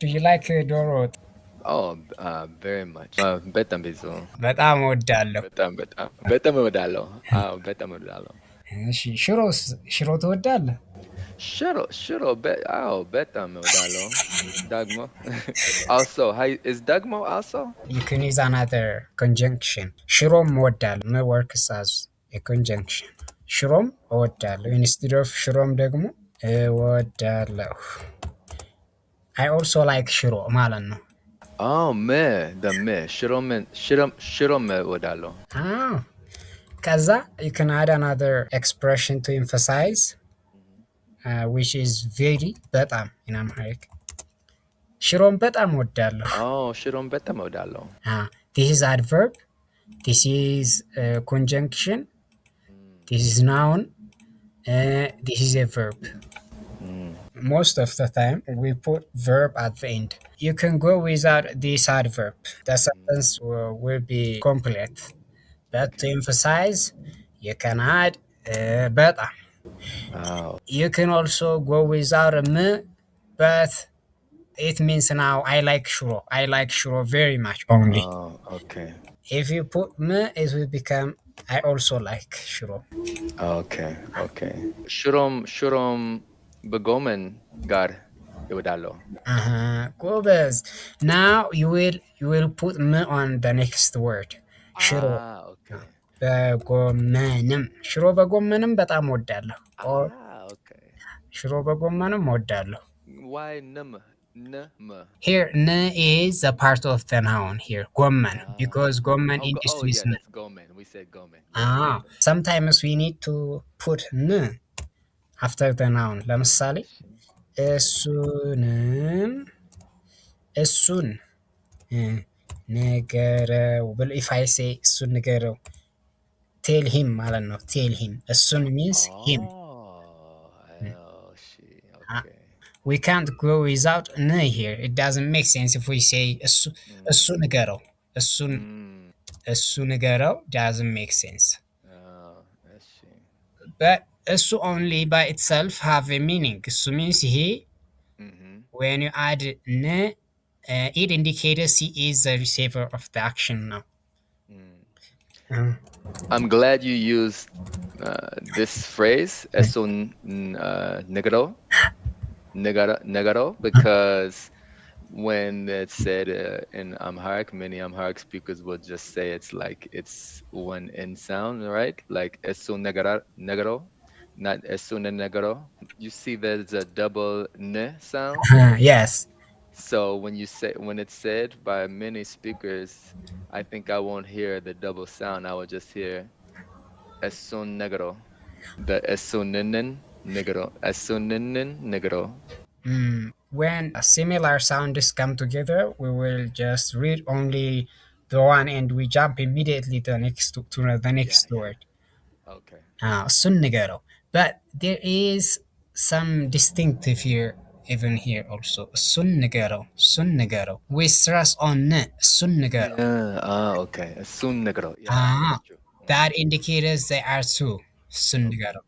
Do you like ዶሮ ወጥ? Oh, very much. በጣም ብዙ በጣም እወዳለሁ። በጣም እወዳለሁ። አዎ በጣም እወዳለሁ። እሺ ሽሮስ? ሽሮ ትወዳለህ? ሽሮ አዎ በጣም እወዳለሁ። ደግሞ also is ደግሞ also? You can use another conjunction. ሽሮም እወዳለሁ ም works as a conjunction. ሽሮም እወዳለሁ instead of ሽሮም ደግሞ እወዳለሁ። I also like ሽሮ ማለት ነው። Oh, ሽሮም እወዳለሁ። ከዛ you can add another expression to emphasize which is very በጣም in Amharic. ሽሮም በጣም እወዳለሁ። Oh, ሽሮም በጣም እወዳለሁ። This is adverb. This is conjunction. This is noun. This is a verb. Most of the time we put verb at the end. You can go without this adverb. The sentence will be complete. But to emphasize, you can add በጣም. Oh. You can also go without a m, but it means now I like shuro. I like shuro very much only. Oh, okay. If you put m, it will become I also like shuro. Okay. ሽሮም በጎመን ጋር እወዳለሁ። ጎበዝ. Now you will put m on the next word. ሽሮ Okay. በጎመንም ሽሮ በጎመንም በጣም እወዳለሁ። Okay. ሽሮ በጎመንም እወዳለሁ። Why nm? Here n is a part of the noun here. ጎመን because ጎመን industry is n. That's gomen. We said gomen. Sometimes we need to put n after the noun. ለምሳሌ እሱን ንገረው ብል if I say እሱን ንገረው tell him ማለት ነው። tell him እሱን means him. Okay. We can't go without n here. It doesn't make sense if we say እሱ ንገረው እሱ ንገረው doesn't make sense. But እሱ only by itself have a meaning. እሱ means he. When you add n, it indicates he is the receiver of the action now. I'm glad you used this phrase "eso negro" because when it's said in Amharic, many Amharic speakers will just say it's one N sound, right? Like "eso negro," not "eso negro." You see, there's a double "n" sound. Yes. So when it's said by many speakers, I think I won't hear the double sound. I will just hear "eso negro," the "eso negro." When similar sounds come together, we will just read only the one and we jump immediately to the next word. Okay. እሱን ንገረው. But there is some distinctive here, even here also. እሱን ንገረው. We stress on n. እሱን ንገረው. Okay. እሱን ንገረው. Yeah. That indicates they are two. እሱን ንገረው.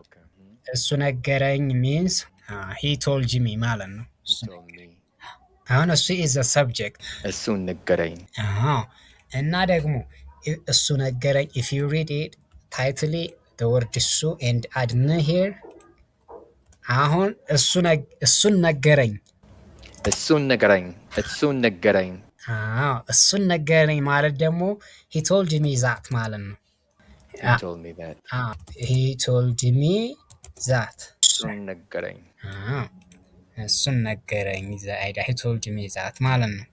Okay. እሱ ነገረኝ means he told me ማለት ነው። He told me. አሁን እሱ is the subject. እሱ ነገረኝ. እና ደግሞ እሱ ነገረኝ, if you read it tightly, the word እሱ and add n here. አሁን እሱን ነገረኝ. እሱን ነገረኝ ማለት ደግሞ he told me that ማለት ነው። He told me that. He told me that. እሱን ነገረኝ. እሱን ነገረኝ he told me that ማለት ነው።